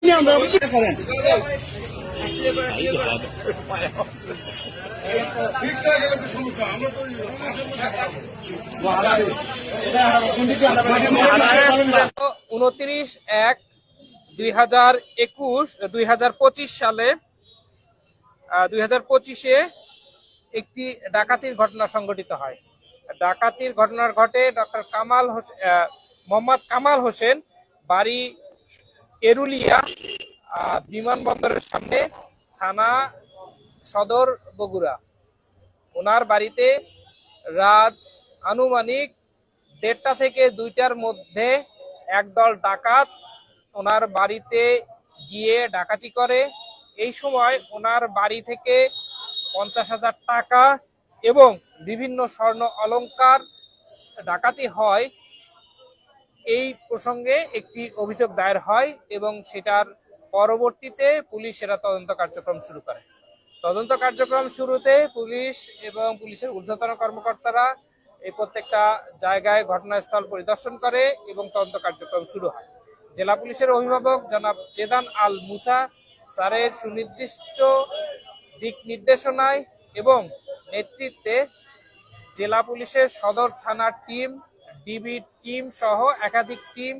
29/1/2021 সালে 2025-এ একটি ডাকাতির ঘটনা সংঘটিত হয়। ডাকাতির ঘটনার ঘটে ডক্টর মোহাম্মদ কামাল হোসেন, বাড়ি এরুলিয়া, বিমানবন্দরের সামনে, থানা সদর, বগুড়া। ওনার বাড়িতে রাত আনুমানিক 1:30 থেকে 2টার মধ্যে একদল ডাকাত ওনার বাড়িতে গিয়ে ডাকাতি করে। এই সময় ওনার বাড়ি থেকে 50,000 টাকা এবং বিভিন্ন স্বর্ণ অলংকার ডাকাতি হয়। এই প্রসঙ্গে একটি অভিযোগ দায়ের হয় এবং সেটার পরবর্তীতে পুলিশ সেটা তদন্ত কার্যক্রম শুরু করে। তদন্ত কার্যক্রম শুরুতে পুলিশ এবং পুলিশের ঊর্ধ্বতন কর্মকর্তারা এই প্রত্যেকটা জায়গায় ঘটনাস্থল পরিদর্শন করে এবং তদন্ত কার্যক্রম শুরু হয়। জেলা পুলিশের অভিভাবক জনাব জেদান আল মুসা স্যারের সুনির্দিষ্ট দিক নির্দেশনায় এবং নেতৃত্বে জেলা পুলিশের সদর থানার টিম, ডিবি টিম সহ একাধিক টিম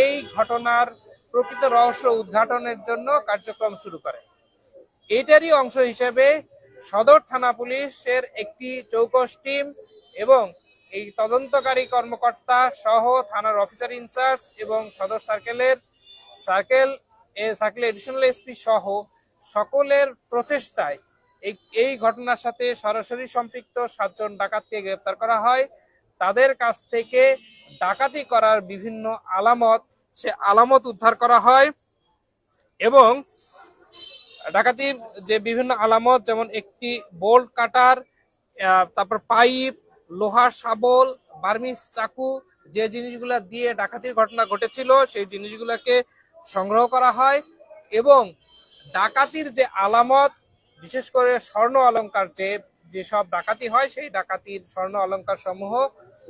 এই ঘটনার প্রকৃত রহস্য উদ্ঘাটনের জন্য কার্যক্রম শুরু করে। এটারই অংশ হিসেবে সদর থানা পুলিশের একটি চৌকস টিম এবং এই তদন্তকারী কর্মকর্তা সহ থানার অফিসার ইনচার্জ এবং সদর সার্কেল এডিশনাল এসপি সহ সকলের প্রচেষ্টায় এই ঘটনার সাথে সরাসরি সম্পৃক্ত 7 জন ডাকাতকে গ্রেপ্তার করা হয়। তাদের কাছ থেকে ডাকাতি করার বিভিন্ন আলামত উদ্ধার করা হয় এবং ডাকাতির যে বিভিন্ন আলামত, যেমন একটি বোল্ট কাটার, তারপর পাইপ, লোহার শাবল, বার্মিজ চাকু, যে জিনিসগুলা দিয়ে ডাকাতির ঘটনা ঘটেছিল সেই জিনিসগুলোকে সংগ্রহ করা হয় এবং ডাকাতির যে আলামত, বিশেষ করে স্বর্ণ অলংকার, যেসব ডাকাতি হয় সেই ডাকাতির স্বর্ণ অলংকার সমূহ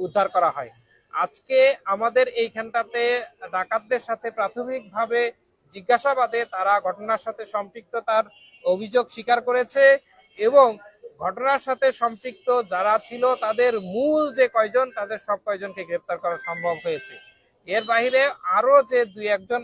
উদ্ধার করা হয়। আজকে আমাদের এইখানটাতে ডাকাতদের সাথে প্রাথমিকভাবে জিজ্ঞাসাবাদে তারা ঘটনার সাথে সম্পৃক্ততার অভিযোগ স্বীকার করেছে এবং ঘটনার সাথে সম্পৃক্ত যারা ছিল তাদের মূল যে কয়জন, তাদের সব কয়জনকে গ্রেপ্তার করা সম্ভব হয়েছে। এর বাইরে আরো যে 2-1 জন